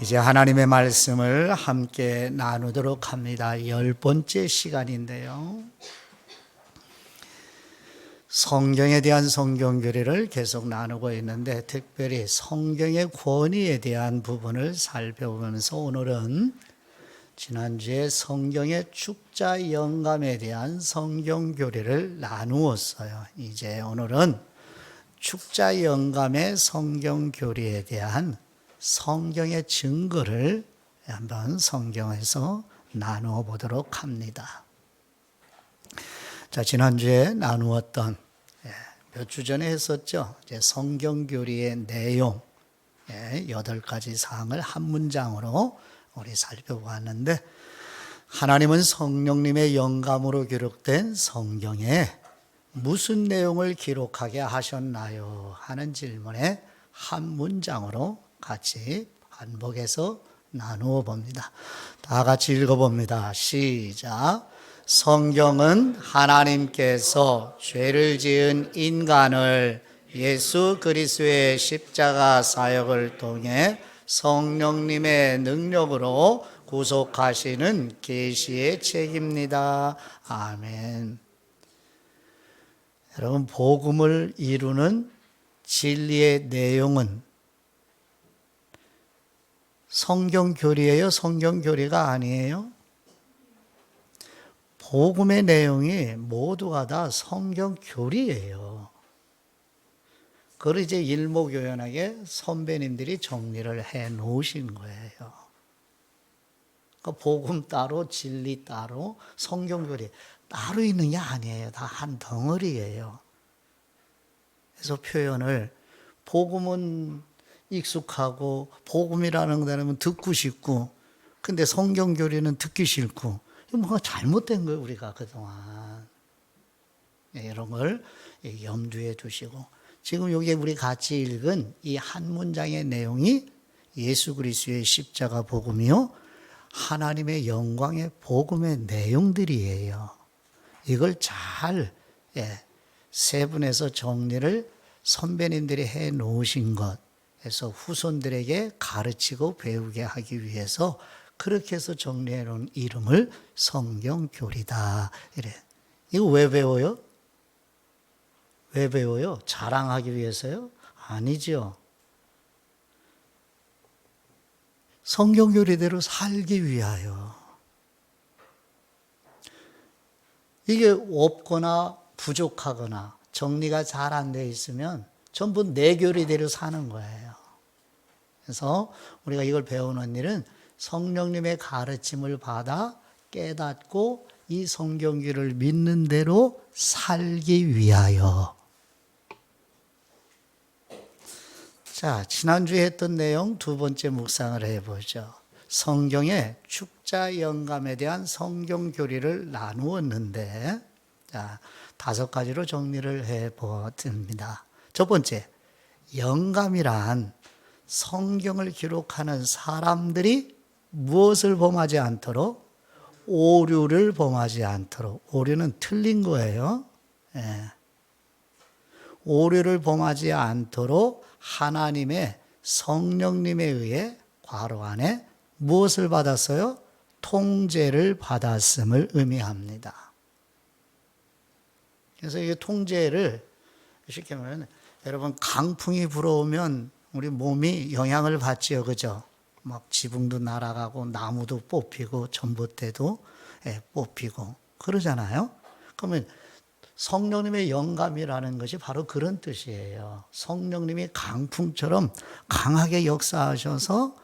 이제 하나님의 말씀을 함께 나누도록 합니다. 10번째 시간인데요. 성경에 대한 성경교리를 계속 나누고 있는데 특별히 성경의 권위에 대한 부분을 살펴보면서 오늘은 지난주에 성경의 축자 영감에 대한 성경교리를 나누었어요. 이제 오늘은 축자 영감의 성경교리에 대한 성경의 증거를 한번 성경에서 나누어 보도록 합니다. 자, 지난주에 나누었던 몇 주 전에 했었죠. 이제 성경교리의 내용 8가지 사항을 한 문장으로 우리 살펴보았는데, 하나님은 성령님의 영감으로 기록된 성경에 무슨 내용을 기록하게 하셨나요? 하는 질문에 한 문장으로 같이 반복해서 나누어 봅니다. 다 같이 읽어봅니다. 시작. 성경은 하나님께서 죄를 지은 인간을 예수 그리스도의 십자가 사역을 통해 성령님의 능력으로 구속하시는 계시의 책입니다. 아멘. 여러분, 복음을 이루는 진리의 내용은 성경교리예요? 성경교리가 아니에요? 복음의 내용이 모두가 다 성경교리예요. 그걸 이제 일목요연하게 선배님들이 정리를 해 놓으신 거예요. 그러니까 복음 따로, 진리 따로, 성경교리 따로 있는 게 아니에요. 다 한 덩어리예요. 그래서 표현을 복음은 익숙하고 복음이라는 단어는 듣고 싶고, 근데 성경교리는 듣기 싫고, 뭔가 잘못된 거예요, 우리가 그동안. 이런 걸 염두에 두시고, 지금 여기 우리 같이 읽은 이 한 문장의 내용이 예수 그리스도의 십자가 복음이요, 하나님의 영광의 복음의 내용들이에요. 이걸 잘 세분해서 정리를 선배님들이 해 놓으신 것, 그래서 후손들에게 가르치고 배우게 하기 위해서 그렇게 해서 정리해 놓은 이름을 성경교리다. 이래. 이거 왜 배워요? 왜 배워요? 자랑하기 위해서요? 아니죠. 성경교리대로 살기 위하여. 이게 없거나 부족하거나 정리가 잘 안 돼 있으면 전부 내 교리대로 사는 거예요. 그래서 우리가 이걸 배우는 일은 성령님의 가르침을 받아 깨닫고 이 성경교리를 믿는 대로 살기 위하여. 자, 지난주에 했던 내용 두 번째 묵상을 해보죠. 성경의 축자 영감에 대한 성경교리를 나누었는데, 자, 5가지로 정리를 해보았습니다. 첫 번째, 영감이란 성경을 기록하는 사람들이 무엇을 범하지 않도록? 오류를 범하지 않도록. 오류는 틀린 거예요. 오류를 범하지 않도록 하나님의 성령님에 의해 괄호 안에 무엇을 받았어요? 통제를 받았음을 의미합니다. 그래서 이 통제를 쉽게 말하면, 여러분, 강풍이 불어오면 우리 몸이 영향을 받지요, 그죠? 막 지붕도 날아가고 나무도 뽑히고 전봇대도 뽑히고 그러잖아요. 그러면 성령님의 영감이라는 것이 바로 그런 뜻이에요. 성령님이 강풍처럼 강하게 역사하셔서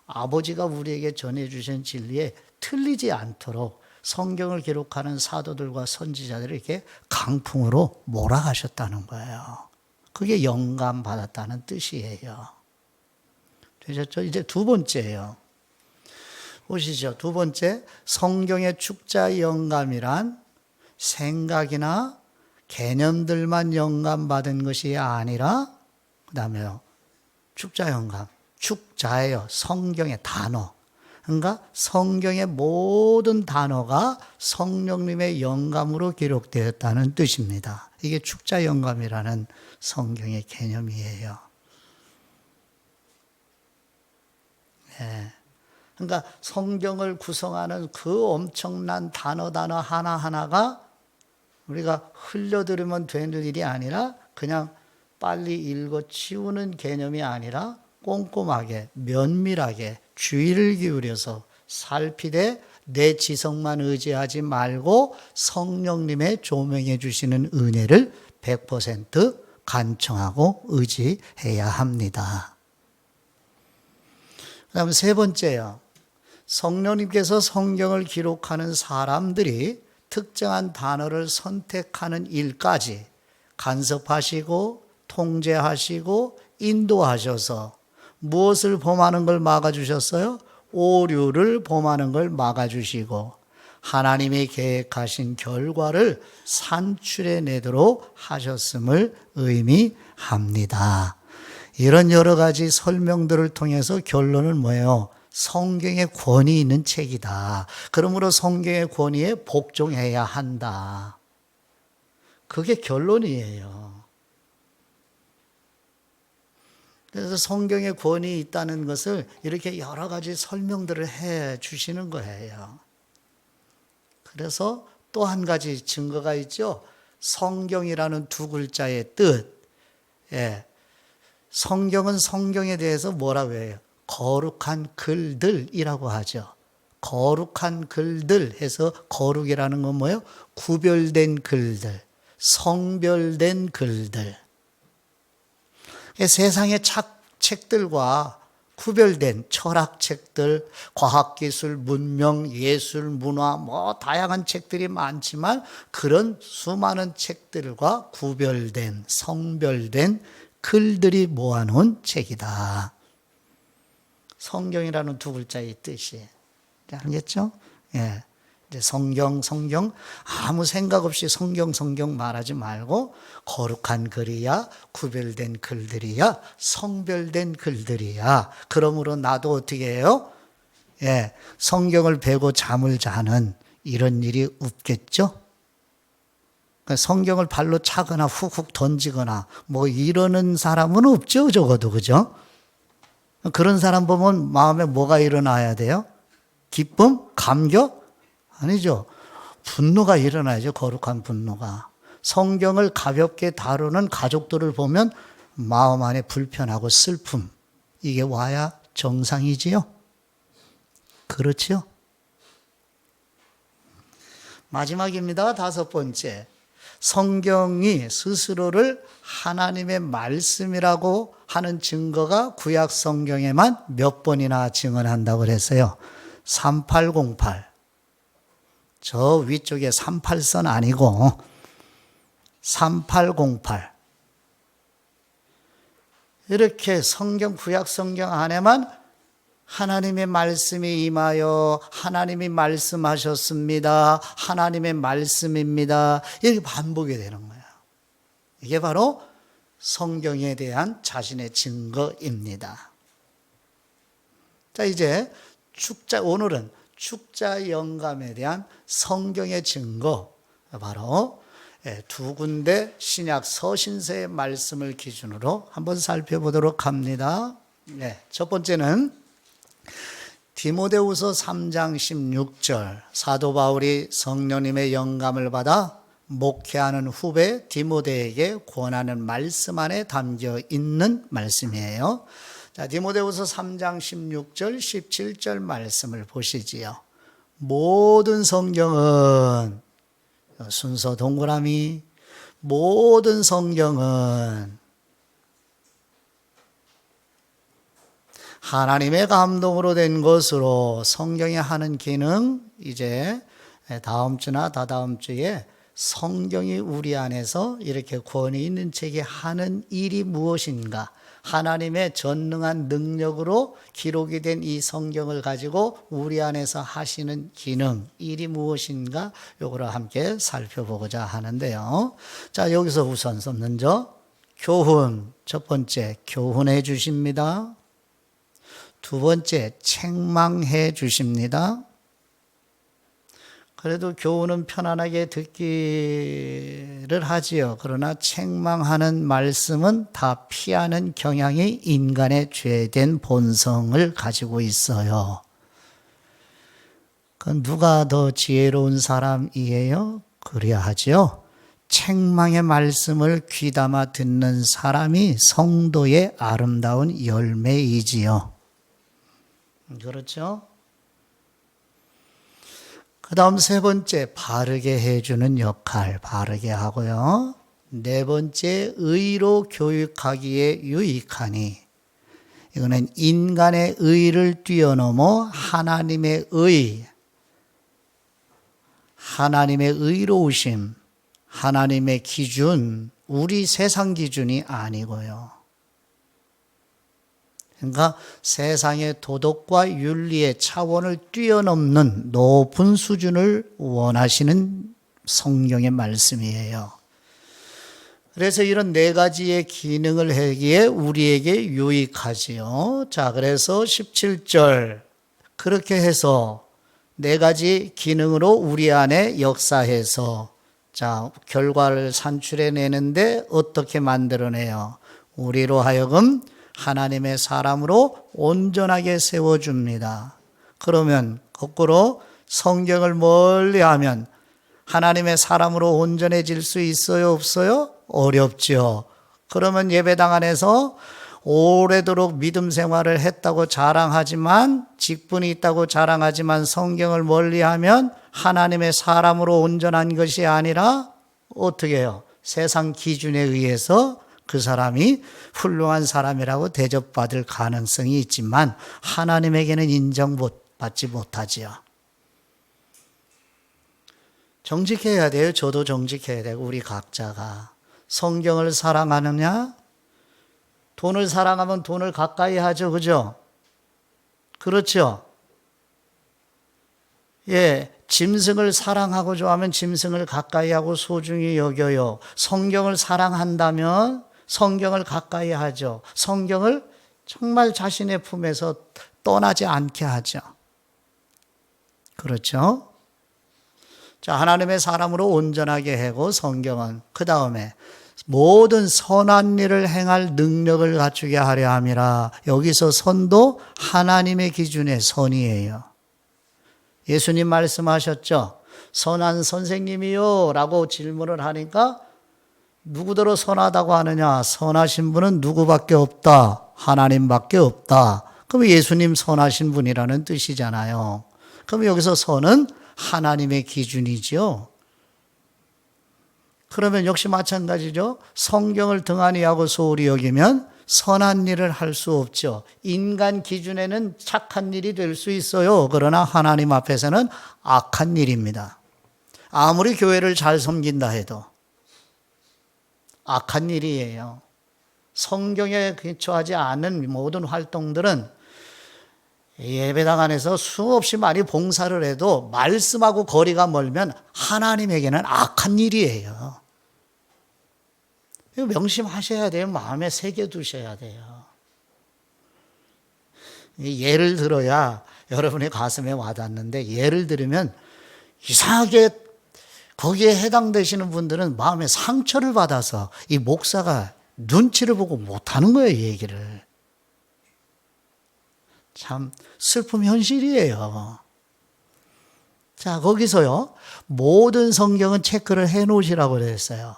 아버지가 우리에게 전해주신 진리에 틀리지 않도록 성경을 기록하는 사도들과 선지자들을 이렇게 강풍으로 몰아가셨다는 거예요. 그게 영감 받았다는 뜻이에요. 되셨죠? 이제 두 번째예요. 보시죠. 두 번째, 성경의 축자 영감이란 생각이나 개념들만 영감받은 것이 아니라, 그 다음에요, 축자 영감, 축자예요. 성경의 단어. 그러니까 성경의 모든 단어가 성령님의 영감으로 기록되었다는 뜻입니다. 이게 축자 영감이라는 성경의 개념이에요. 네. 그러니까 성경을 구성하는 그 엄청난 단어 하나하나가 우리가 흘려들으면 되는 일이 아니라 그냥 빨리 읽어 치우는 개념이 아니라 꼼꼼하게 면밀하게 주의를 기울여서 살피되 내 지성만 의지하지 말고 성령님의 조명해 주시는 은혜를 100% 간청하고 의지해야 합니다. 그 다음 세 번째요. 성령님께서 성경을 기록하는 사람들이 특정한 단어를 선택하는 일까지 간섭하시고 통제하시고 인도하셔서 무엇을 범하는 걸 막아주셨어요? 오류를 범하는 걸 막아주시고 하나님이 계획하신 결과를 산출해내도록 하셨음을 의미합니다. 이런 여러 가지 설명들을 통해서 결론은 뭐예요? 성경의 권위 있는 책이다. 그러므로 성경의 권위에 복종해야 한다. 그게 결론이에요. 그래서 성경의 권위 있다는 것을 이렇게 여러 가지 설명들을 해 주시는 거예요. 그래서 또 한 가지 증거가 있죠. 성경이라는 두 글자의 뜻. 예. 성경은 성경에 대해서 뭐라고 해요? 거룩한 글들이라고 하죠. 거룩한 글들 해서 거룩이라는 건 뭐예요? 구별된 글들, 성별된 글들. 세상의 책들과 구별된 철학책들, 과학기술, 문명, 예술, 문화, 다양한 책들이 많지만 그런 수많은 책들과 구별된, 성별된 글들이 모아놓은 책이다. 성경이라는 두 글자의 뜻이. 알겠죠? 예. 이제 성경 아무 생각 없이 성경 말하지 말고 거룩한 글이야, 구별된 글들이야, 성별된 글들이야. 그러므로 나도 어떻게 해요? 예. 성경을 베고 잠을 자는 이런 일이 없겠죠? 성경을 발로 차거나 훅훅 던지거나 이러는 사람은 없죠, 적어도. 그죠? 그런 사람 보면 마음에 뭐가 일어나야 돼요? 기쁨? 감격? 아니죠. 분노가 일어나야죠. 거룩한 분노가. 성경을 가볍게 다루는 가족들을 보면 마음 안에 불편하고 슬픔. 이게 와야 정상이지요. 그렇죠? 마지막입니다. 다섯 번째. 성경이 스스로를 하나님의 말씀이라고 하는 증거가 구약 성경에만 몇 번이나 증언한다고 그랬어요. 3808. 저 위쪽에 38선 아니고 3808. 이렇게 구약 성경 안에만 하나님의 말씀이 임하여 하나님이 말씀하셨습니다. 하나님의 말씀입니다. 이렇게 반복이 되는 거예요. 이게 바로 성경에 대한 자신의 증거입니다. 자, 이제 오늘은 축자 영감에 대한 성경의 증거, 바로 두 군데 신약 서신서의 말씀을 기준으로 한번 살펴보도록 합니다. 첫 번째는 디모데후서 3장 16절, 사도 바울이 성령님의 영감을 받아 목회하는 후배 디모데에게 권하는 말씀 안에 담겨 있는 말씀이에요. 자, 디모데후서 3장 16절, 17절 말씀을 보시지요. 모든 성경은, 순서 동그라미, 모든 성경은 하나님의 감동으로 된 것으로, 성경이 하는 기능, 이제 다음 주나 다다음 주에 성경이 우리 안에서 이렇게 권위 있는 책이 하는 일이 무엇인가, 하나님의 전능한 능력으로 기록이 된 이 성경을 가지고 우리 안에서 하시는 기능, 일이 무엇인가, 요거를 함께 살펴보고자 하는데요. 자, 여기서 우선 먼저 교훈, 첫 번째 교훈해 주십니다. 두 번째 책망해 주십니다. 그래도 교훈은 편안하게 듣기를 하지요. 그러나 책망하는 말씀은 다 피하는 경향이 인간의 죄된 본성을 가지고 있어요. 그 누가 더 지혜로운 사람이에요? 그래야 하죠. 책망의 말씀을 귀담아 듣는 사람이 성도의 아름다운 열매이지요. 그렇죠? 그 다음 세 번째, 바르게 해주는 역할, 바르게 하고요. 네 번째, 의로 교육하기에 유익하니. 이거는 인간의 의를 뛰어넘어 하나님의 의, 하나님의 의로우심, 하나님의 기준, 우리 세상 기준이 아니고요. 그러니까 세상의 도덕과 윤리의 차원을 뛰어넘는 높은 수준을 원하시는 성경의 말씀이에요. 그래서 이런 네 가지의 기능을 하기에 우리에게 유익하지요. 자, 그래서 17절 그렇게 해서 네 가지 기능으로 우리 안에 역사해서 자, 결과를 산출해내는데 어떻게 만들어내요? 우리로 하여금 하나님의 사람으로 온전하게 세워줍니다. 그러면 거꾸로 성경을 멀리하면 하나님의 사람으로 온전해질 수 있어요? 없어요? 어렵죠. 그러면 예배당 안에서 오래도록 믿음 생활을 했다고 자랑하지만, 직분이 있다고 자랑하지만 성경을 멀리하면 하나님의 사람으로 온전한 것이 아니라 어떻게 해요? 세상 기준에 의해서 그 사람이 훌륭한 사람이라고 대접받을 가능성이 있지만 하나님에게는 인정받지 못하지요. 정직해야 돼요. 저도 정직해야 되고 우리 각자가. 성경을 사랑하느냐? 돈을 사랑하면 돈을 가까이 하죠. 그죠? 그렇죠? 예, 짐승을 사랑하고 좋아하면 짐승을 가까이 하고 소중히 여겨요. 성경을 사랑한다면 성경을 가까이 하죠. 성경을 정말 자신의 품에서 떠나지 않게 하죠. 그렇죠? 자, 하나님의 사람으로 온전하게 하고 성경은 그 다음에 모든 선한 일을 행할 능력을 갖추게 하려 함이라. 여기서 선도 하나님의 기준의 선이에요. 예수님 말씀하셨죠. 선한 선생님이요 라고 질문을 하니까 누구더러 선하다고 하느냐? 선하신 분은 누구밖에 없다. 하나님밖에 없다. 그럼 예수님 선하신 분이라는 뜻이잖아요. 그럼 여기서 선은 하나님의 기준이죠. 그러면 역시 마찬가지죠. 성경을 등한히 하고 소홀히 여기면 선한 일을 할 수 없죠. 인간 기준에는 착한 일이 될 수 있어요. 그러나 하나님 앞에서는 악한 일입니다. 아무리 교회를 잘 섬긴다 해도 악한 일이에요. 성경에 기초하지 않은 모든 활동들은 예배당 안에서 수없이 많이 봉사를 해도 말씀하고 거리가 멀면 하나님에게는 악한 일이에요. 이거 명심하셔야 돼요. 마음에 새겨두셔야 돼요. 예를 들어야 여러분의 가슴에 와닿는데, 예를 들으면 이상하게 거기에 해당되시는 분들은 마음에 상처를 받아서 이 목사가 눈치를 보고 못하는 거예요, 이 얘기를. 참 슬픔 현실이에요. 자, 거기서요, 모든 성경은 체크를 해 놓으시라고 그랬어요.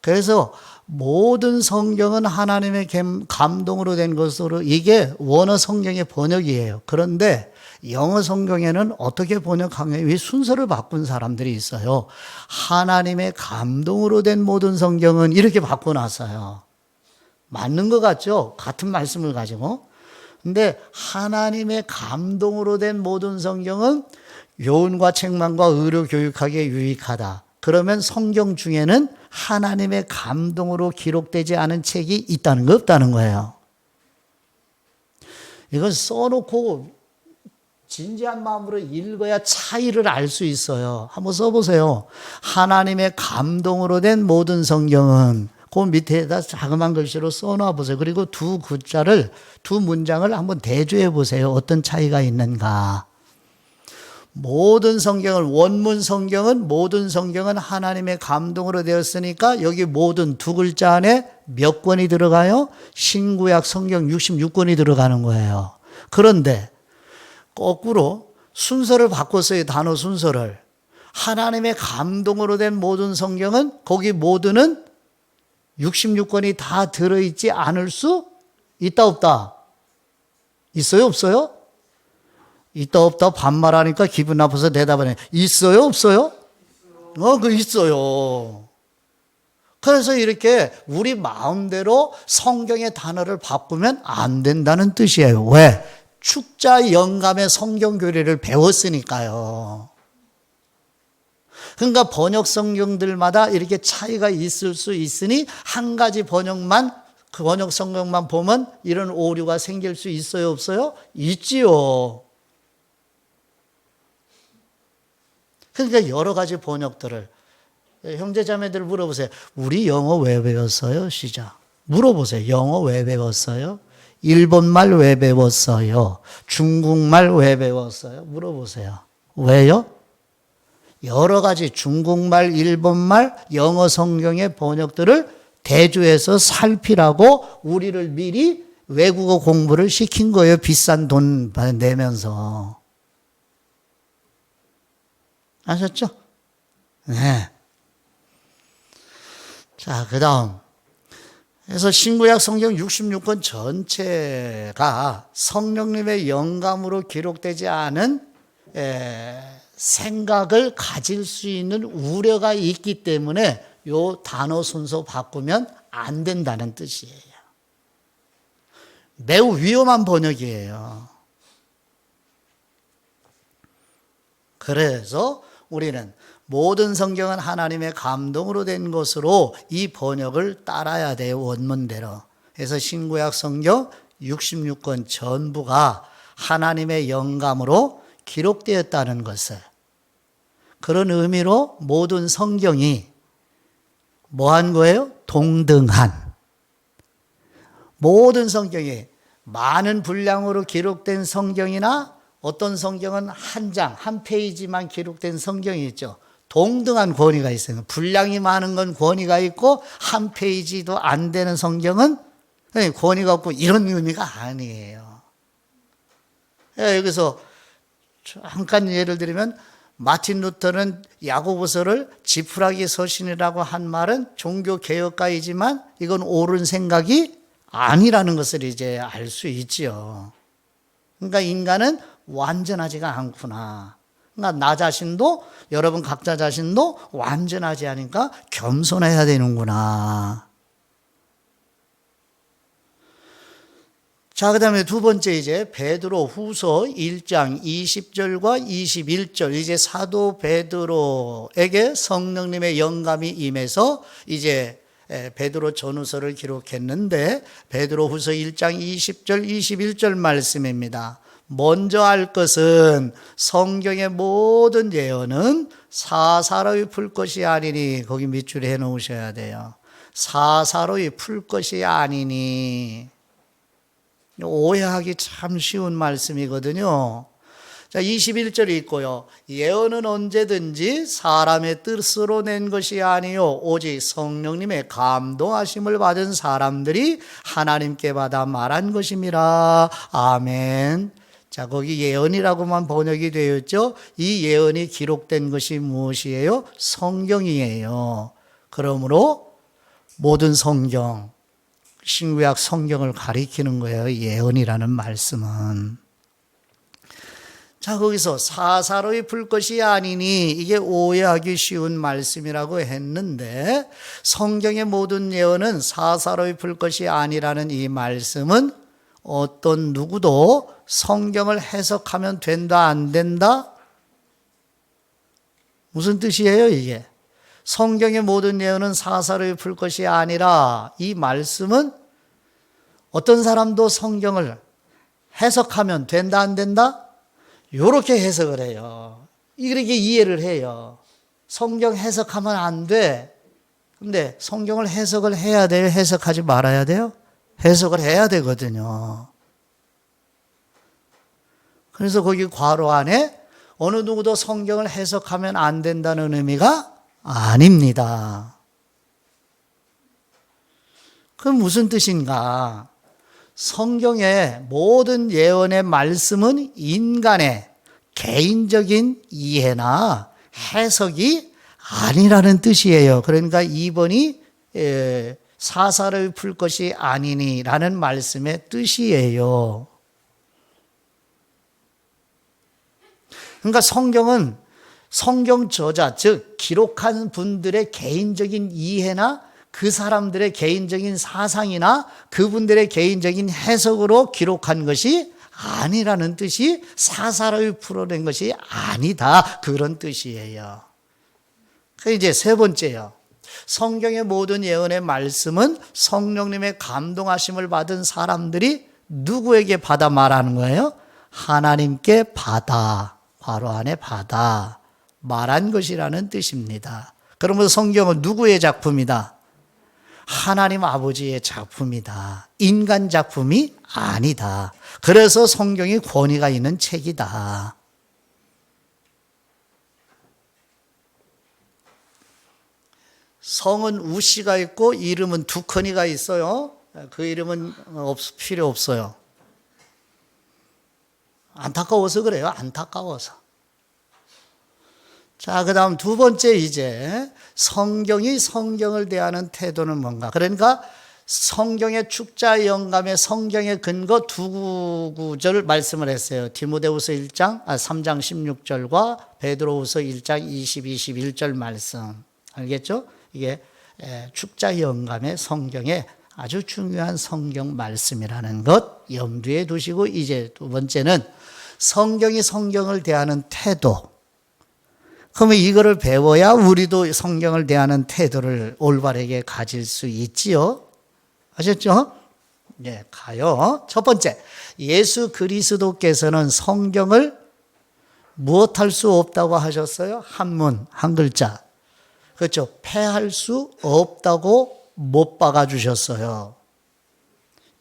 그래서 모든 성경은 하나님의 감동으로 된 것으로, 이게 원어 성경의 번역이에요. 그런데 영어 성경에는 어떻게 번역하냐면 이 순서를 바꾼 사람들이 있어요. 하나님의 감동으로 된 모든 성경은 이렇게 바꿔놨어요. 맞는 것 같죠? 같은 말씀을 가지고. 근데 하나님의 감동으로 된 모든 성경은 교훈과 책망과 의로 교육하기에 유익하다. 그러면 성경 중에는 하나님의 감동으로 기록되지 않은 책이 있다는 거 없다는 거예요. 이건 써놓고 진지한 마음으로 읽어야 차이를 알 수 있어요. 한번 써보세요. 하나님의 감동으로 된 모든 성경은 그 밑에다 자그마한 글씨로 써놔 보세요. 그리고 두 문장을 한번 대조해 보세요. 어떤 차이가 있는가. 모든 성경을, 원문 성경은, 모든 성경은 하나님의 감동으로 되었으니까 여기 모든 두 글자 안에 몇 권이 들어가요? 신구약 성경 66권이 들어가는 거예요. 그런데 거꾸로 순서를 바꿨어요. 단어 순서를. 하나님의 감동으로 된 모든 성경은 거기 모두는 66권이 다 들어있지 않을 수 있다 없다? 있어요 없어요? 있다 없다 반말하니까 기분 나빠서 대답하네. 있어요 없어요? 그 있어요. 그래서 이렇게 우리 마음대로 성경의 단어를 바꾸면 안 된다는 뜻이에요. 왜? 축자 영감의 성경 교리를 배웠으니까요. 그러니까 번역 성경들마다 이렇게 차이가 있을 수 있으니 한 가지 번역만, 그 번역 성경만 보면 이런 오류가 생길 수 있어요 없어요? 있지요. 그러니까 여러 가지 번역들을, 형제자매들 물어보세요. 우리 영어 왜 배웠어요? 시작. 물어보세요. 영어 왜 배웠어요? 일본말 왜 배웠어요? 중국말 왜 배웠어요? 물어보세요. 왜요? 여러 가지 중국말, 일본말, 영어 성경의 번역들을 대조해서 살피라고 우리를 미리 외국어 공부를 시킨 거예요. 비싼 돈 내면서. 아셨죠? 네. 자, 그 다음. 그래서 신구약 성경 66권 전체가 성령님의 영감으로 기록되지 않은 생각을 가질 수 있는 우려가 있기 때문에 요 단어 순서 바꾸면 안 된다는 뜻이에요. 매우 위험한 번역이에요. 그래서 우리는 모든 성경은 하나님의 감동으로 된 것으로 이 번역을 따라야 돼요. 원문대로. 그래서 신구약 성경 66권 전부가 하나님의 영감으로 기록되었다는 것을, 그런 의미로 모든 성경이 뭐한 거예요? 동등한. 모든 성경이 많은 분량으로 기록된 성경이나 어떤 성경은 한 장, 한 페이지만 기록된 성경이 있죠. 동등한 권위가 있어요. 분량이 많은 건 권위가 있고 한 페이지도 안 되는 성경은 권위가 없고, 이런 의미가 아니에요. 여기서 잠깐 예를 들면 마틴 루터는 야고보서를 지푸라기 서신이라고 한 말은 종교 개혁가이지만 이건 옳은 생각이 아니라는 것을 이제 알 수 있지요. 그러니까 인간은 완전하지가 않구나. 그러니까 나 자신도, 여러분 각자 자신도 완전하지 않으니까 겸손해야 되는구나. 자, 그 다음에 두 번째 이제 베드로 후서 1장 20절과 21절, 이제 사도 베드로에게 성령님의 영감이 임해서 이제 베드로 전후서를 기록했는데, 베드로 후서 1장 20절 21절 말씀입니다. 먼저 알 것은 성경의 모든 예언은 사사로이 풀 것이 아니니, 거기 밑줄에 해놓으셔야 돼요. 사사로이 풀 것이 아니니. 오해하기 참 쉬운 말씀이거든요. 자, 21절이 있고요. 예언은 언제든지 사람의 뜻으로 낸 것이 아니요 오직 성령님의 감동하심을 받은 사람들이 하나님께 받아 말한 것임이라. 아멘. 자, 거기 예언이라고만 번역이 되어 있죠. 이 예언이 기록된 것이 무엇이에요? 성경이에요. 그러므로 모든 성경, 신구약 성경을 가리키는 거예요. 예언이라는 말씀은. 자, 거기서 사사로이 풀 것이 아니니, 이게 오해하기 쉬운 말씀이라고 했는데, 성경의 모든 예언은 사사로이 풀 것이 아니라는 이 말씀은 어떤 누구도 성경을 해석하면 된다 안 된다? 무슨 뜻이에요 이게? 성경의 모든 예언은 사사로이 풀 것이 아니라, 이 말씀은 어떤 사람도 성경을 해석하면 된다 안 된다? 이렇게 해석을 해요. 이렇게 이해를 해요. 성경 해석하면 안 돼. 근데 성경을 해석을 해야 돼요? 해석하지 말아야 돼요? 해석을 해야 되거든요. 그래서 거기 괄호 안에 어느 누구도 성경을 해석하면 안 된다는 의미가 아닙니다. 그럼 무슨 뜻인가? 성경의 모든 예언의 말씀은 인간의 개인적인 이해나 해석이 아니라는 뜻이에요. 그러니까 2번이 사사를 풀 것이 아니니라는 말씀의 뜻이에요. 그러니까 성경은 성경 저자, 즉 기록한 분들의 개인적인 이해나 그 사람들의 개인적인 사상이나 그분들의 개인적인 해석으로 기록한 것이 아니라는 뜻이 사사를 풀어낸 것이 아니다. 그런 뜻이에요. 이제 세 번째요. 성경의 모든 예언의 말씀은 성령님의 감동하심을 받은 사람들이 누구에게 받아 말하는 거예요? 하나님께 받아, 괄호 안에 받아 말한 것이라는 뜻입니다. 그러면 성경은 누구의 작품이다? 하나님 아버지의 작품이다. 인간 작품이 아니다. 그래서 성경이 권위가 있는 책이다. 성은 우씨가 있고 이름은 두커니가 있어요. 그 이름은 필요 없어요. 안타까워서 그래요. 안타까워서. 자, 그 다음 두 번째 이제 성경이 성경을 대하는 태도는 뭔가. 그러니까 성경의 축자 영감의 성경의 근거 두 구절 말씀을 했어요. 디모데후서 3장 16절과 베드로후서 1장 20, 21절 말씀. 알겠죠? 이게 축자 영감의 성경의 아주 중요한 성경 말씀이라는 것 염두에 두시고 이제 두 번째는 성경이 성경을 대하는 태도. 그러면 이거를 배워야 우리도 성경을 대하는 태도를 올바르게 가질 수 있지요. 아셨죠? 네, 가요. 첫 번째, 예수 그리스도께서는 성경을 무엇할 수 없다고 하셨어요? 한문, 한 글자. 그렇죠. 폐할 수 없다고 못 박아 주셨어요.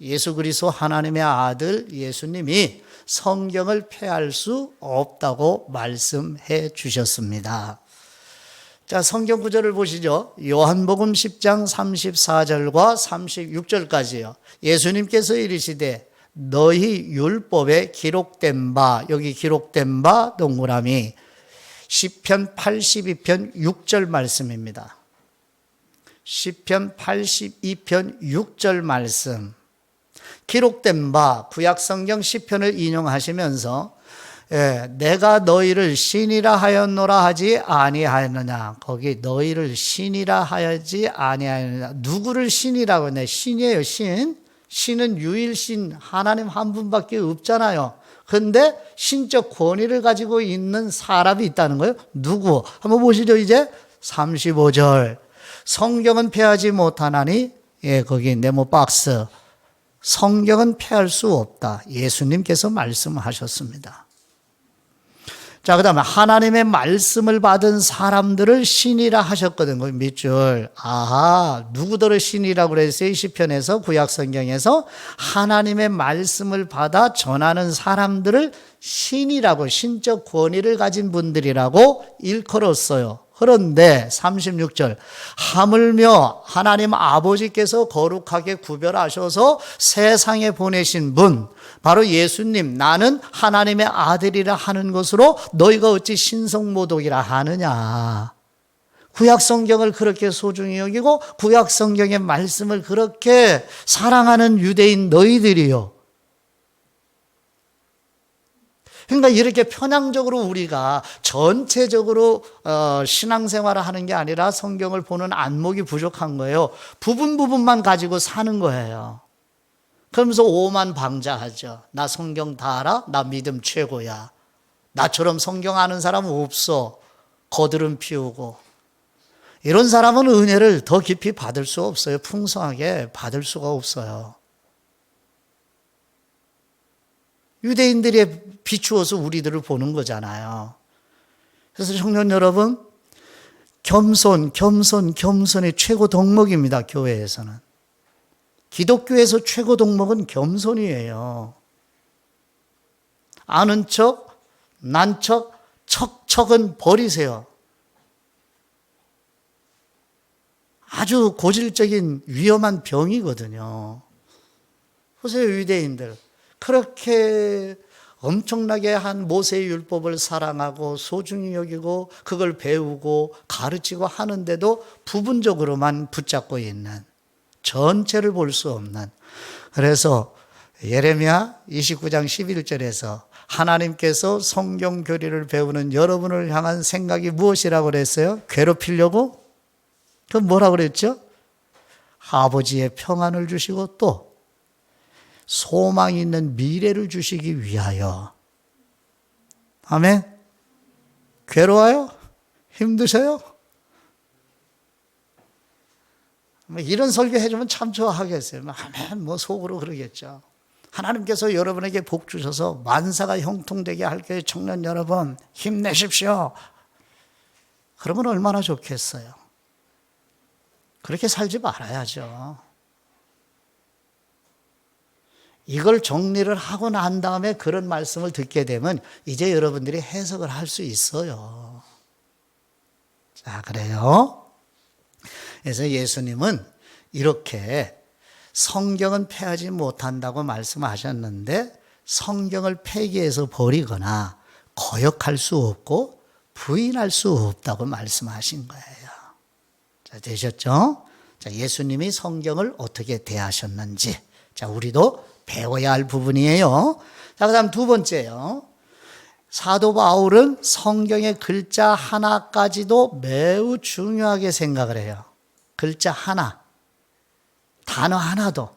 예수 그리스도 하나님의 아들 예수님이 성경을 폐할 수 없다고 말씀해 주셨습니다. 자, 성경 구절을 보시죠. 요한복음 10장 34절과 36절까지요. 예수님께서 이르시되 너희 율법에 기록된 바, 여기 기록된 바 동그라미 시편 82편 6절 말씀입니다. 시편 82편 6절 말씀. 기록된 바 구약성경 시편을 인용하시면서 내가 너희를 신이라 하였노라 하지 아니하였느냐. 거기 너희를 신이라 하지 아니하였느냐. 누구를 신이라고 했냐. 신이에요. 신은 유일신 하나님 한 분밖에 없잖아요. 그런데 신적 권위를 가지고 있는 사람이 있다는 거예요. 누구? 한번 보시죠. 이제 35절. 성경은 폐하지 못하나니 거기 네모 박스. 성경은 폐할 수 없다. 예수님께서 말씀하셨습니다. 자, 그 다음에 하나님의 말씀을 받은 사람들을 신이라 하셨거든요. 밑줄. 아하, 누구들을 신이라고 그랬어요? 시편에서, 구약성경에서 하나님의 말씀을 받아 전하는 사람들을 신이라고, 신적 권위를 가진 분들이라고 일컬었어요. 그런데 36절, 하물며 하나님 아버지께서 거룩하게 구별하셔서 세상에 보내신 분, 바로 예수님, 나는 하나님의 아들이라 하는 것으로 너희가 어찌 신성모독이라 하느냐. 구약성경을 그렇게 소중히 여기고 구약성경의 말씀을 그렇게 사랑하는 유대인 너희들이요. 그러니까 이렇게 편향적으로 우리가 전체적으로 신앙생활을 하는 게 아니라 성경을 보는 안목이 부족한 거예요. 부분만 가지고 사는 거예요. 그러면서 오만방자하죠. 나 성경 다 알아? 나 믿음 최고야. 나처럼 성경 아는 사람은 없어. 거드름 피우고. 이런 사람은 은혜를 더 깊이 받을 수 없어요. 풍성하게 받을 수가 없어요. 유대인들이 비추어서 우리들을 보는 거잖아요. 그래서 청년 여러분, 겸손이 최고 덕목입니다. 교회에서는. 기독교에서 최고 덕목은 겸손이에요. 아는 척, 난 척, 척은 버리세요. 아주 고질적인 위험한 병이거든요. 보세요, 유대인들. 그렇게 엄청나게 한 모세의 율법을 사랑하고 소중히 여기고 그걸 배우고 가르치고 하는데도 부분적으로만 붙잡고 있는, 전체를 볼 수 없는. 그래서 예레미야 29장 11절에서 하나님께서 성경 교리를 배우는 여러분을 향한 생각이 무엇이라고 그랬어요? 괴롭히려고? 그럼 뭐라고 그랬죠? 아버지의 평안을 주시고 또 소망이 있는 미래를 주시기 위하여. 아멘? 괴로워요? 힘드셔요? 이런 설교 해주면 참 좋아하겠어요. 아멘, 뭐 속으로 그러겠죠. 하나님께서 여러분에게 복 주셔서 만사가 형통되게 할 거예요. 청년 여러분, 힘내십시오. 그러면 얼마나 좋겠어요. 그렇게 살지 말아야죠. 이걸 정리를 하고 난 다음에 그런 말씀을 듣게 되면 이제 여러분들이 해석을 할 수 있어요. 자, 그래요. 그래서 예수님은 이렇게 성경은 폐하지 못한다고 말씀하셨는데 성경을 폐기해서 버리거나 거역할 수 없고 부인할 수 없다고 말씀하신 거예요. 자, 되셨죠? 자, 예수님이 성경을 어떻게 대하셨는지, 자, 우리도 배워야 할 부분이에요. 자, 그 다음 두 번째요. 사도 바울은 성경의 글자 하나까지도 매우 중요하게 생각을 해요. 글자 하나, 단어 하나도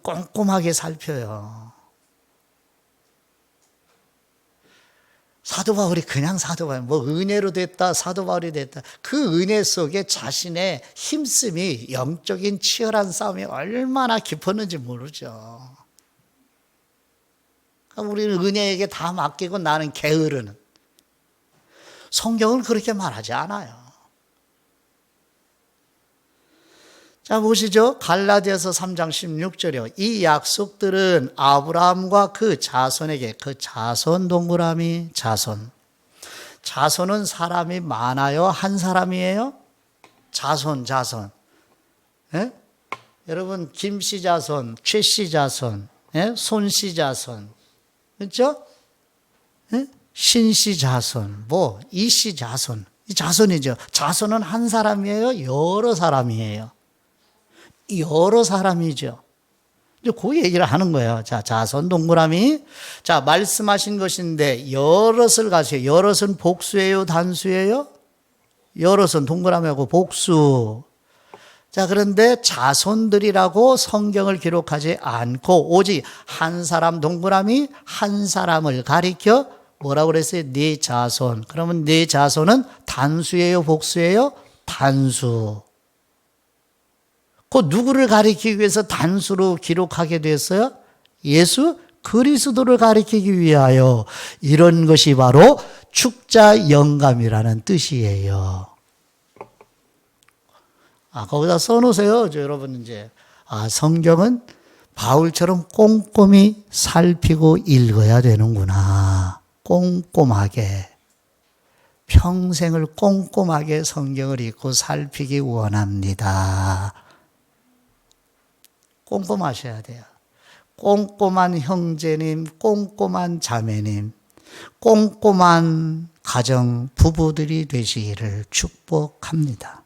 꼼꼼하게 살펴요. 사도 바울이 그냥 사도 바울, 뭐 은혜로 됐다, 사도 바울이 됐다. 그 은혜 속에 자신의 힘씀이, 영적인 치열한 싸움이 얼마나 깊었는지 모르죠. 우리는 은혜에게 다 맡기고 나는 게으르는. 성경은 그렇게 말하지 않아요. 자, 보시죠. 갈라디아서 3장 16절이요. 이 약속들은 아브라함과 그 자손에게, 그 자손 동그라미 자손. 자손은 사람이 많아요? 한 사람이에요? 자손. 예? 여러분, 김씨 자손, 최씨 자손, 예? 손씨 자손. 그렇죠? 예? 신씨 자손, 뭐, 이씨 자손. 이 자손이죠. 자손은 한 사람이에요? 여러 사람이에요? 여러 사람이죠. 이제 그 얘기를 하는 거예요. 자, 자손 동그라미. 자, 말씀하신 것인데 여럿을 가세요. 여럿은 복수예요, 단수예요? 여럿은 동그라미하고 복수. 자, 그런데 자손들이라고 성경을 기록하지 않고 오직 한 사람 동그라미, 한 사람을 가리켜 뭐라고 그랬어요? 네 자손. 그러면 네 자손은 단수예요, 복수예요? 단수. 그 누구를 가리키기 위해서 단수로 기록하게 됐어요? 예수 그리스도를 가리키기 위하여. 이런 것이 바로 축자 영감이라는 뜻이에요. 거기다 써놓으세요. 여러분 이제 성경은 바울처럼 꼼꼼히 살피고 읽어야 되는구나. 꼼꼼하게. 평생을 꼼꼼하게 성경을 읽고 살피기 원합니다. 꼼꼼하셔야 돼요. 꼼꼼한 형제님, 꼼꼼한 자매님, 꼼꼼한 가정 부부들이 되시기를 축복합니다.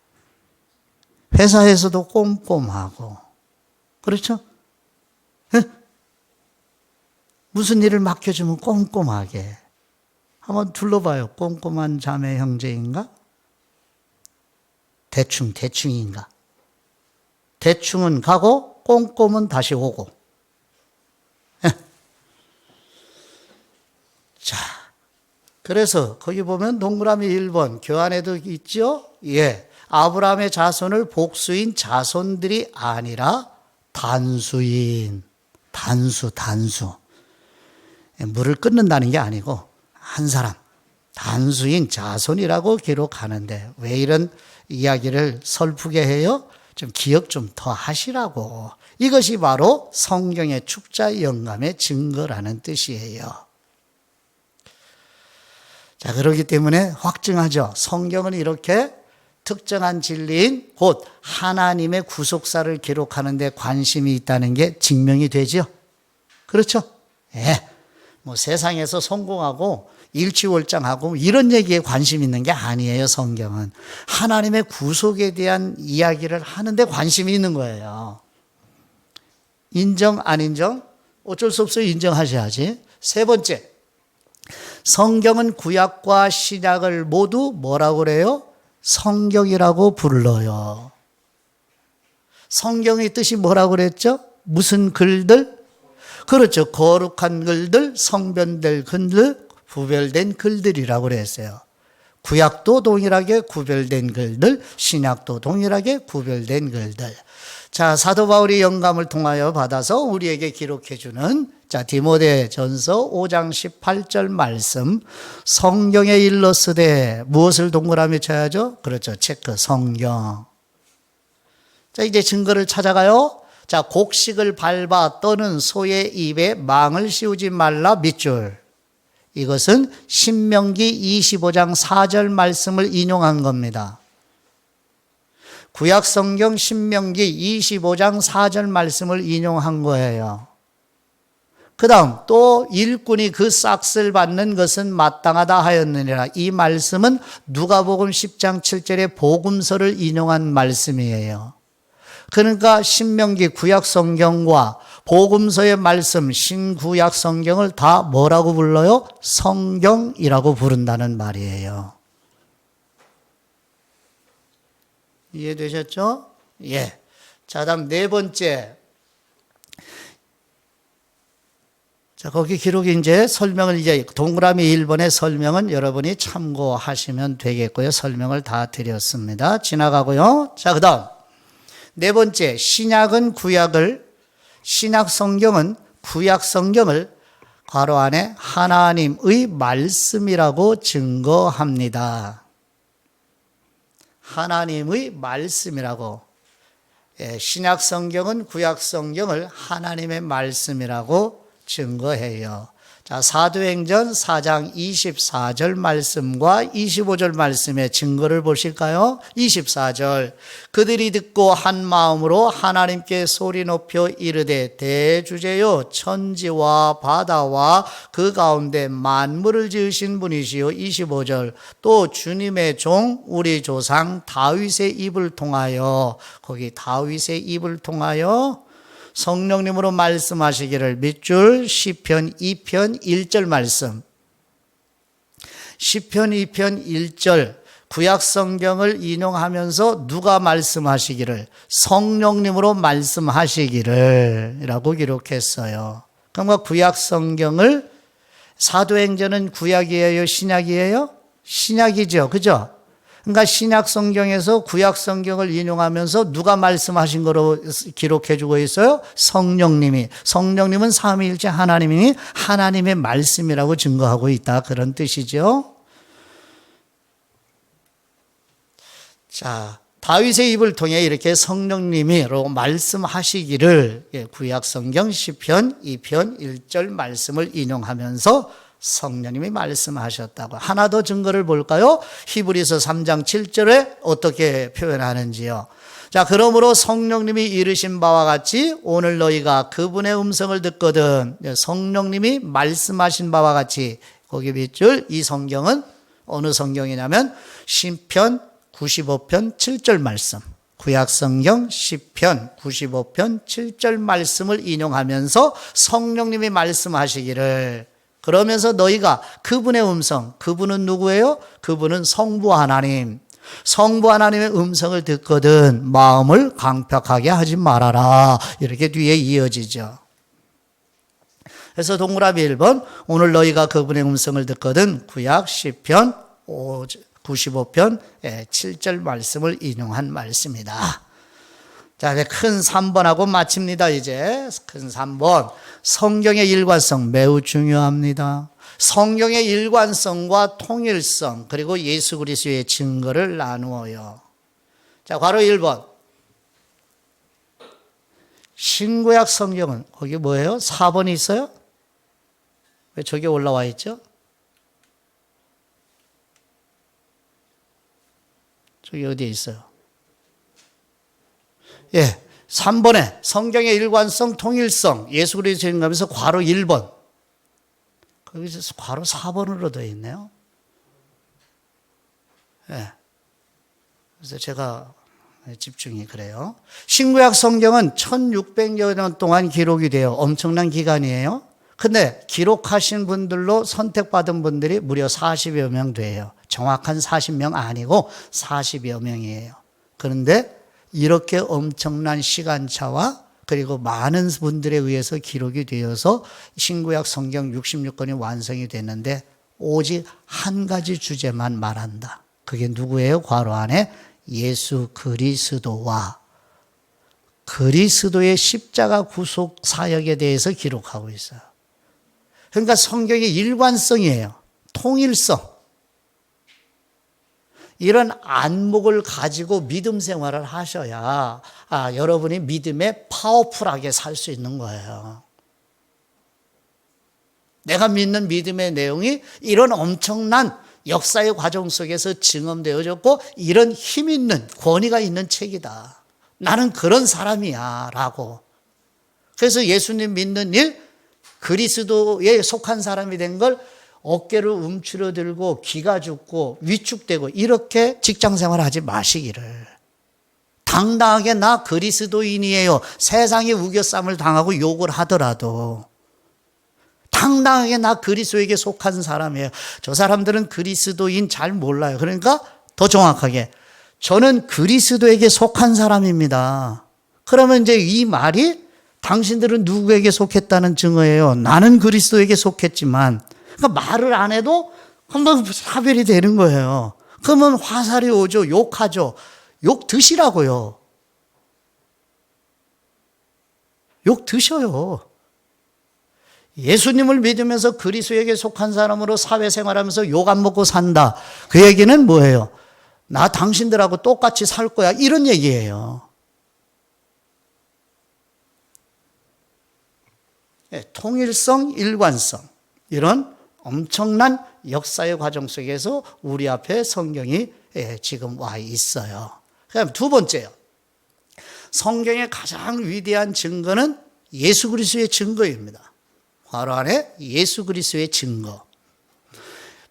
회사에서도 꼼꼼하고, 그렇죠? 무슨 일을 맡겨주면 꼼꼼하게. 한번 둘러봐요. 꼼꼼한 자매 형제인가? 대충인가? 대충은 가고 꼼꼼은 다시 오고. 자, 그래서 거기 보면 동그라미 1번 교환에도 있죠? 예. 아브라함의 자손을 복수인 자손들이 아니라 단수인, 단수. 물을 끊는다는 게 아니고 한 사람, 단수인 자손이라고 기록하는데 왜 이런 이야기를 설프게 해요? 좀 기억 좀 더 하시라고. 이것이 바로 성경의 축자 영감의 증거라는 뜻이에요. 자, 그렇기 때문에 확증하죠. 성경은 이렇게 특정한 진리인 곧 하나님의 구속사를 기록하는 데 관심이 있다는 게 증명이 되죠. 그렇죠? 예. 뭐 세상에서 성공하고 일취월장하고 이런 얘기에 관심 있는 게 아니에요. 성경은 하나님의 구속에 대한 이야기를 하는데 관심이 있는 거예요. 인정 안 인정? 어쩔 수 없어요. 인정하셔야지. 세 번째, 성경은 구약과 신약을 모두 뭐라고 그래요? 성경이라고 불러요. 성경의 뜻이 뭐라고 그랬죠? 무슨 글들? 그렇죠. 거룩한 글들, 성변될 글들, 구별된 글들이라고 그랬어요. 구약도 동일하게 구별된 글들, 신약도 동일하게 구별된 글들. 자, 사도 바울이 영감을 통하여 받아서 우리에게 기록해 주는 디모데전서 5장 18절 말씀, 성경에 일렀으되 무엇을 동그라미 쳐야죠? 그렇죠. 체크, 성경. 자, 이제 증거를 찾아가요. 자, 곡식을 밟아 떠는 소의 입에 망을 씌우지 말라 밑줄. 이것은 신명기 25장 4절 말씀을 인용한 겁니다. 구약성경 신명기 25장 4절 말씀을 인용한 거예요. 그 다음 또 일꾼이 그 싹을 받는 것은 마땅하다 하였느니라. 이 말씀은 누가복음 10장 7절의 복음서를 인용한 말씀이에요. 그러니까 신명기 구약성경과 복음서의 말씀 신구약성경을 다 뭐라고 불러요? 성경이라고 부른다는 말이에요. 이해되셨죠? 예. 자, 다음 네 번째. 자, 거기 기록이 이제 설명을 이제 동그라미 1번의 설명은 여러분이 참고하시면 되겠고요. 설명을 다 드렸습니다. 지나가고요. 자, 그 다음. 네 번째. 신약 성경은 구약 성경을 괄호 안에 하나님의 말씀이라고 증거합니다. 하나님의 말씀이라고. 신약 성경은 구약 성경을 하나님의 말씀이라고 증거해요. 자, 사도행전 4장 24절 말씀과 25절 말씀의 증거를 보실까요? 24절. 그들이 듣고 한 마음으로 하나님께 소리 높여 이르되 대주제요 천지와 바다와 그 가운데 만물을 지으신 분이시요. 25절. 또 주님의 종 우리 조상 다윗의 입을 통하여, 거기 다윗의 입을 통하여 성령님으로 말씀하시기를 밑줄 시편 2편 1절 말씀. 시편 2편 1절 구약 성경을 인용하면서 누가 말씀하시기를? 성령님으로 말씀하시기를 라고 기록했어요. 그러니까 구약 성경을, 사도행전은 구약이에요? 신약이에요? 신약이죠. 그죠? 그러니까 신약 성경에서 구약 성경을 인용하면서 누가 말씀하신 거로 기록해 주고 있어요? 성령님이. 성령님은 삼위일체 하나님이니 하나님의 말씀이라고 증거하고 있다. 그런 뜻이죠. 자, 다윗의 입을 통해 이렇게 성령님이라고 말씀하시기를 구약 성경 시편 2편 1절 말씀을 인용하면서 성령님이 말씀하셨다고. 하나 더 증거를 볼까요? 히브리서 3장 7절에 어떻게 표현하는지요. 자, 그러므로 성령님이 이르신 바와 같이 오늘 너희가 그분의 음성을 듣거든. 성령님이 말씀하신 바와 같이, 거기 밑줄, 이 성경은 어느 성경이냐면 시편 95편 7절 말씀. 구약성경 시편 95편 7절 말씀을 인용하면서 성령님이 말씀하시기를, 그러면서 너희가 그분의 음성, 그분은 누구예요? 그분은 성부 하나님. 성부 하나님의 음성을 듣거든 마음을 강팍하게 하지 말아라. 이렇게 뒤에 이어지죠. 그래서 동그라미 1번, 오늘 너희가 그분의 음성을 듣거든 구약 시편 95편 7절 말씀을 인용한 말씀이다. 자, 이제 큰 3번하고 마칩니다. 이제 큰 3번. 성경의 일관성 매우 중요합니다. 성경의 일관성과 통일성, 그리고 예수 그리스도의 증거를 나누어요. 자, 괄호 1번. 신구약 성경은 거기 뭐예요? 4번이 있어요? 왜 저기 올라와 있죠? 저기 어디에 있어요? 예, 3번에 성경의 일관성, 통일성, 예수 그리스도의 증거하면서 괄호 1번. 거기서 괄호 4번으로 되어 있네요. 네. 그래서 제가 집중이 그래요. 신구약 성경은 1600여 년 동안 기록이 돼요. 엄청난 기간이에요. 근데 기록하신 분들로 선택받은 분들이 무려 40여 명 돼요. 정확한 40명 아니고 40여 명이에요. 그런데 이렇게 엄청난 시간차와 그리고 많은 분들에 의해서 기록이 되어서 신구약 성경 66권이 완성이 됐는데 오직 한 가지 주제만 말한다. 그게 누구예요? 괄호 안에 예수 그리스도와 그리스도의 십자가 구속 사역에 대해서 기록하고 있어요. 그러니까 성경의 일관성이에요. 통일성. 이런 안목을 가지고 믿음 생활을 하셔야 여러분이 믿음에 파워풀하게 살 수 있는 거예요. 내가 믿는 믿음의 내용이 이런 엄청난 역사의 과정 속에서 증언되어졌고 이런 힘 있는 권위가 있는 책이다. 나는 그런 사람이야 라고. 그래서 예수님 믿는 일, 그리스도에 속한 사람이 된 걸 어깨를 움츠러들고 기가 죽고 위축되고 이렇게 직장생활 하지 마시기를. 당당하게 나 그리스도인이에요. 세상에 우겨쌈을 당하고 욕을 하더라도 당당하게 나 그리스도에게 속한 사람이에요. 저 사람들은 그리스도인 잘 몰라요. 그러니까 더 정확하게 저는 그리스도에게 속한 사람입니다. 그러면 이제 이 말이 당신들은 누구에게 속했다는 증거예요. 나는 그리스도에게 속했지만 그러니까 말을 안 해도 한번 사별이 되는 거예요. 그러면 화살이 오죠. 욕하죠. 욕 드시라고요. 욕 드셔요. 예수님을 믿으면서 그리스도에게 속한 사람으로 사회생활하면서 욕 안 먹고 산다. 그 얘기는 뭐예요? 나 당신들하고 똑같이 살 거야. 이런 얘기예요. 네, 통일성, 일관성. 이런 엄청난 역사의 과정 속에서 우리 앞에 성경이 지금 와 있어요. 그다음 두 번째요. 성경의 가장 위대한 증거는 예수 그리스도의 증거입니다. 괄호 안에 예수 그리스도의 증거.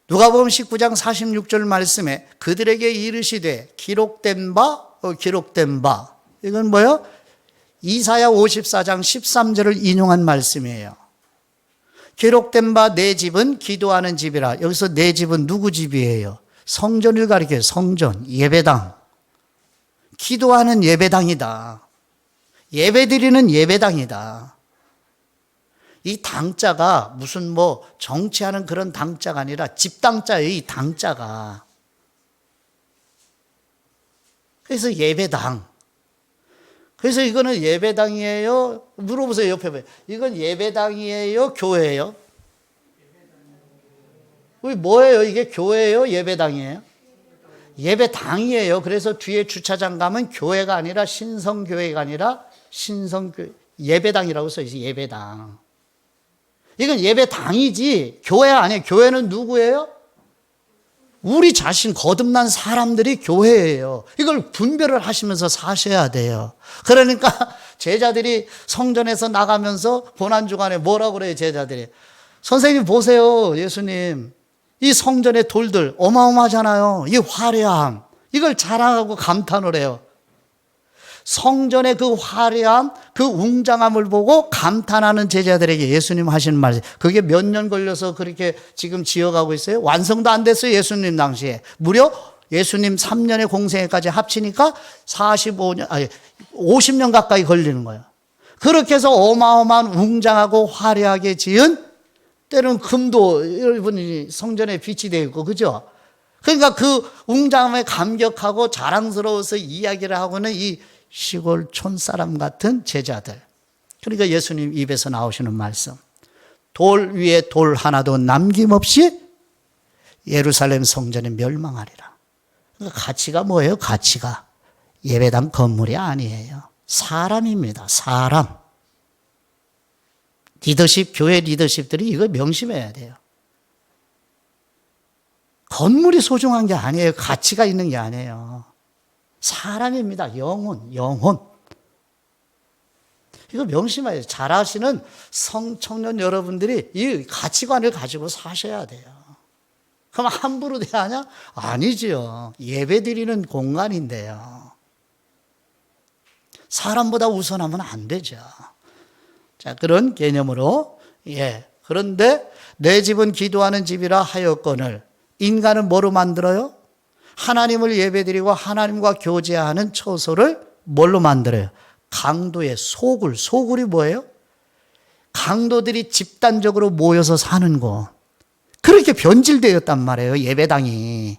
누가복음 19장 46절 말씀에 그들에게 이르시되 기록된 바 이건 뭐예요? 이사야 54장 13절을 인용한 말씀이에요. 기록된 바 내 집은 기도하는 집이라. 여기서 내 집은 누구 집이에요? 성전을 가리켜요. 성전, 예배당. 기도하는 예배당이다. 예배드리는 예배당이다. 이 당자가 무슨 정치하는 그런 당자가 아니라 집당자예요. 이 당자가. 그래서 예배당. 그래서 이거는 예배당이에요? 물어보세요. 옆에 봐요. 이건 예배당이에요? 교회예요? 뭐예요? 이게 교회예요? 예배당이에요? 예배당이에요. 그래서 뒤에 주차장 가면 교회가 아니라 신성교회가 아니라 신성교회, 예배당이라고 써있어요. 예배당. 이건 예배당이지 교회 아니에요. 교회는 누구예요? 우리 자신 거듭난 사람들이 교회예요. 이걸 분별을 하시면서 사셔야 돼요. 그러니까 제자들이 성전에서 나가면서 고난주간에 뭐라고 그래요? 제자들이 선생님 보세요. 예수님 이 성전의 돌들 어마어마하잖아요. 이 화려함 이걸 자랑하고 감탄을 해요. 성전의 그 화려함, 그 웅장함을 보고 감탄하는 제자들에게 예수님 하시는 말, 그게 몇 년 걸려서 그렇게 지금 지어가고 있어요? 완성도 안 됐어요, 예수님 당시에. 무려 예수님 3년의 공생애까지 합치니까 50년 가까이 걸리는 거예요. 그렇게 해서 어마어마한 웅장하고 화려하게 지은, 때로는 금도 여러분이 성전에 빛이 되어 있고, 그죠? 그러니까 그 웅장함에 감격하고 자랑스러워서 이야기를 하고는 이 시골 촌사람 같은 제자들. 그러니까 예수님 입에서 나오시는 말씀. 돌 위에 돌 하나도 남김없이 예루살렘 성전이 멸망하리라. 그러니까 가치가 뭐예요? 가치가 예배당 건물이 아니에요. 사람입니다. 사람. 리더십, 교회 리더십들이 이거 명심해야 돼요. 건물이 소중한 게 아니에요. 가치가 있는 게 아니에요. 사람입니다. 영혼. 이거 명심해야 돼요. 잘하시는 청년 여러분들이 이 가치관을 가지고 사셔야 돼요. 그럼 함부로 대하냐? 아니지요. 예배 드리는 공간인데요. 사람보다 우선하면 안 되죠. 자, 그런 개념으로, 그런데 내 집은 기도하는 집이라 하였거늘, 인간은 뭐로 만들어요? 하나님을 예배드리고 하나님과 교제하는 처소를 뭘로 만들어요? 강도의 소굴. 소굴이 뭐예요? 강도들이 집단적으로 모여서 사는 곳. 그렇게 변질되었단 말이에요, 예배당이.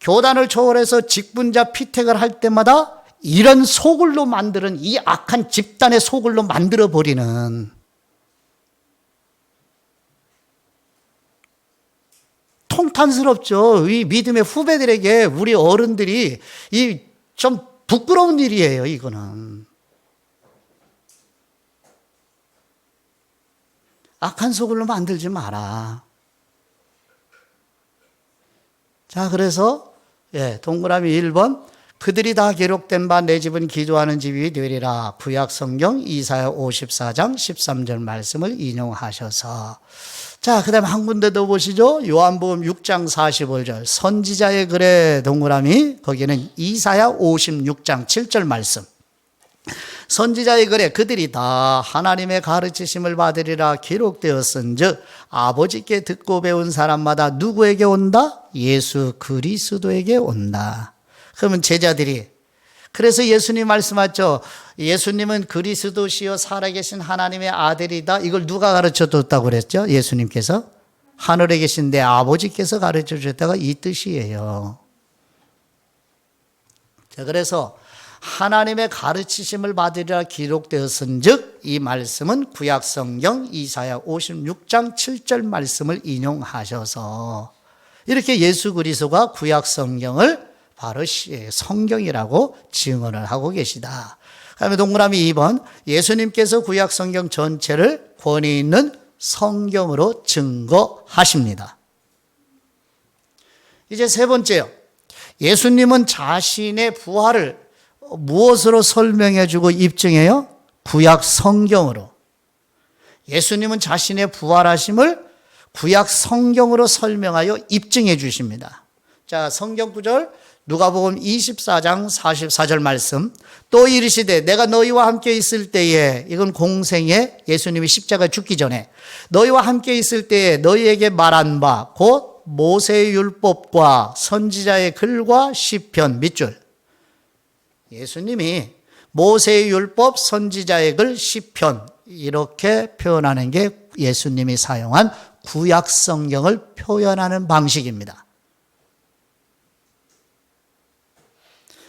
교단을 초월해서 직분자 피택을 할 때마다 이런 소굴로 만드는, 이 악한 집단의 소굴로 만들어버리는, 통탄스럽죠. 이 믿음의 후배들에게 우리 어른들이 좀 부끄러운 일이에요, 이거는. 악한 소굴로 만들지 마라. 자, 그래서 동그라미 1번, 그들이 다 기록된 바 내 집은 기도하는 집이 되리라. 구약 성경 이사야 54장 13절 말씀을 인용하셔서, 자, 그 다음에 한 군데 더 보시죠. 요한복음 6장 45절 선지자의 글에 동그라미, 거기는 이사야 56장 7절 말씀. 선지자의 글에 그들이 다 하나님의 가르치심을 받으리라 기록되었은즉 아버지께 듣고 배운 사람마다 누구에게 온다? 예수 그리스도에게 온다. 그러면 제자들이, 그래서 예수님 말씀하셨죠. 예수님은 그리스도시요 살아계신 하나님의 아들이다. 이걸 누가 가르쳐 줬다고 그랬죠? 예수님께서. 하늘에 계신 내 아버지께서 가르쳐 주셨다가 이 뜻이에요. 자, 그래서 하나님의 가르치심을 받으리라 기록되었은즉, 이 말씀은 구약 성경 이사야 56장 7절 말씀을 인용하셔서 이렇게 예수 그리스도가 구약 성경을 바로 성경이라고 증언을 하고 계시다. 그다음에 동그라미 2번, 예수님께서 구약 성경 전체를 권위 있는 성경으로 증거하십니다. 이제 세 번째요. 예수님은 자신의 부활을 무엇으로 설명해 주고 입증해요? 구약 성경으로. 예수님은 자신의 부활하심을 구약 성경으로 설명하여 입증해 주십니다. 자, 성경 구절 누가복음 24장 44절 말씀. 또 이르시되 내가 너희와 함께 있을 때에, 이건 공생에 예수님이 십자가 죽기 전에 너희와 함께 있을 때에 너희에게 말한 바 곧 모세의 율법과 선지자의 글과 시편 밑줄. 예수님이 모세의 율법, 선지자의 글, 시편 이렇게 표현하는 게 예수님이 사용한 구약 성경을 표현하는 방식입니다.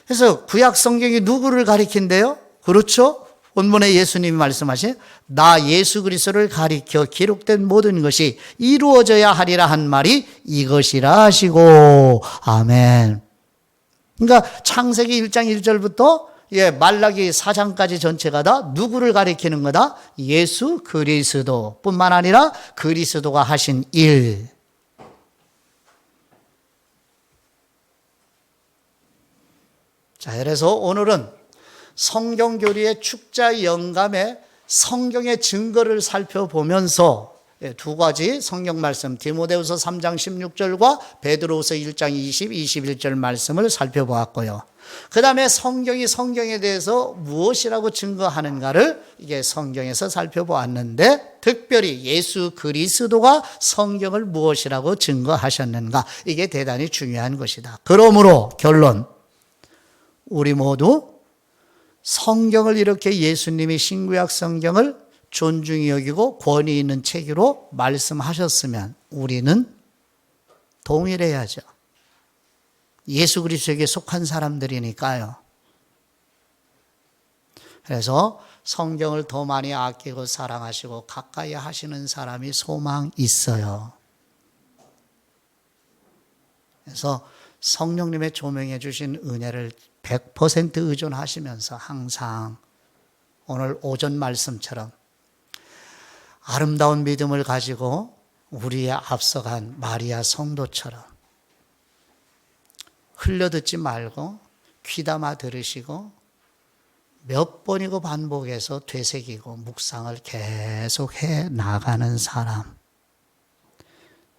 그래서 구약 성경이 누구를 가리킨대요? 그렇죠? 본문에 예수님이 말씀하신 나 예수 그리스도를 가리켜 기록된 모든 것이 이루어져야 하리라 한 말이 이것이라 하시고, 아멘. 그러니까 창세기 1장 1절부터 말라기 4장까지 전체가 다 누구를 가리키는 거다? 예수 그리스도 뿐만 아니라 그리스도가 하신 일. 자, 그래서 오늘은 성경교리의 축자 영감에 성경의 증거를 살펴보면서 두 가지 성경 말씀, 디모데후서 3장 16절과 베드로후서 1장 20, 21절 말씀을 살펴보았고요. 그 다음에 성경이 성경에 대해서 무엇이라고 증거하는가를 이게 성경에서 살펴보았는데, 특별히 예수 그리스도가 성경을 무엇이라고 증거하셨는가, 이게 대단히 중요한 것이다. 그러므로 결론, 우리 모두 성경을 이렇게 예수님이 신구약 성경을 존중히 여기고 권위 있는 책으로 말씀하셨으면 우리는 동일해야죠. 예수 그리스도에게 속한 사람들이니까요. 그래서 성경을 더 많이 아끼고 사랑하시고 가까이 하시는 사람이 소망 있어요. 그래서 성령님의 조명해 주신 은혜를 100% 의존하시면서 항상 오늘 오전 말씀처럼 아름다운 믿음을 가지고 우리의 앞서간 마리아 성도처럼 흘려듣지 말고 귀담아 들으시고 몇 번이고 반복해서 되새기고 묵상을 계속 해 나가는 사람.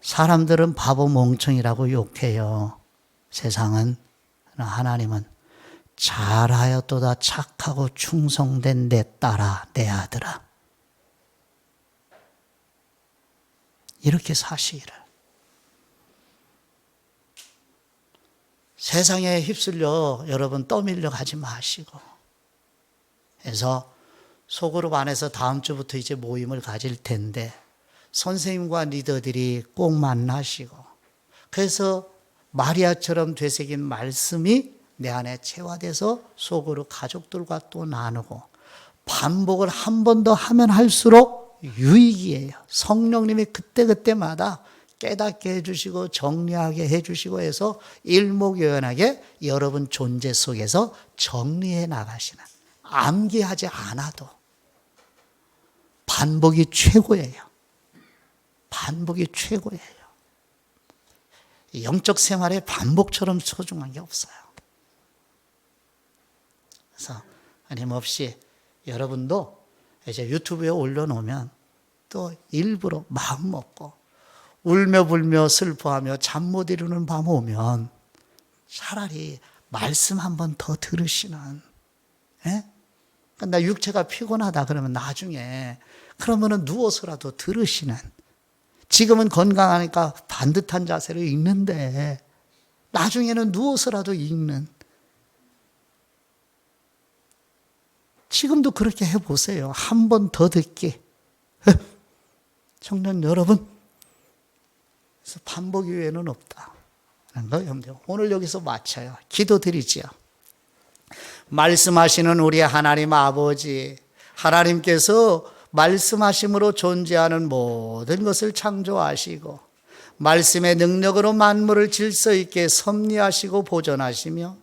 사람들은 바보 멍청이라고 욕해요. 세상은. 하나님은 잘하였도다 착하고 충성된 내 딸아, 내 아들아. 이렇게 사시기를. 세상에 휩쓸려 여러분 떠밀려 가지 마시고. 그래서 소그룹 안에서 다음 주부터 이제 모임을 가질 텐데 선생님과 리더들이 꼭 만나시고, 그래서 마리아처럼 되새긴 말씀이 내 안에 체화돼서 속으로 가족들과 또 나누고, 반복을 한 번 더 하면 할수록 유익이에요. 성령님이 그때그때마다 깨닫게 해주시고 정리하게 해주시고 해서 일목요연하게 여러분 존재 속에서 정리해 나가시는, 암기하지 않아도 반복이 최고예요. 반복이 최고예요. 영적 생활에 반복처럼 소중한 게 없어요. 그래서 어림없이 여러분도 이제 유튜브에 올려놓으면 또 일부러 마음 먹고 울며 불며 슬퍼하며 잠 못 이루는 밤 오면 차라리 말씀 한 번 더 들으시는, 예? 나 육체가 피곤하다 그러면 나중에 그러면은 누워서라도 들으시는, 지금은 건강하니까 반듯한 자세로 읽는데 나중에는 누워서라도 읽는, 지금도 그렇게 해보세요. 한 번 더 듣기. 청년 여러분, 그래서 반복 이외에는 없다. 오늘 여기서 마쳐요. 기도드리지요. 말씀하시는 우리 하나님 아버지, 하나님께서 말씀하심으로 존재하는 모든 것을 창조하시고 말씀의 능력으로 만물을 질서 있게 섭리하시고 보존하시며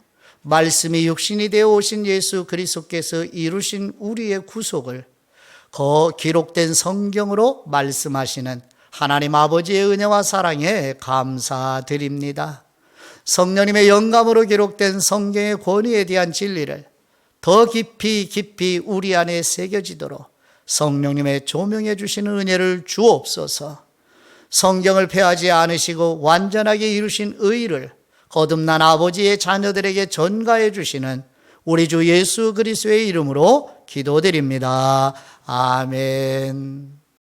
말씀이 육신이 되어 오신 예수 그리스도께서 이루신 우리의 구속을 기록된 성경으로 말씀하시는 하나님 아버지의 은혜와 사랑에 감사드립니다. 성령님의 영감으로 기록된 성경의 권위에 대한 진리를 더 깊이 우리 안에 새겨지도록 성령님의 조명해 주시는 은혜를 주옵소서. 성경을 폐하지 않으시고 완전하게 이루신 의를 거듭난 아버지의 자녀들에게 전가해 주시는 우리 주 예수 그리스도의 이름으로 기도드립니다. 아멘.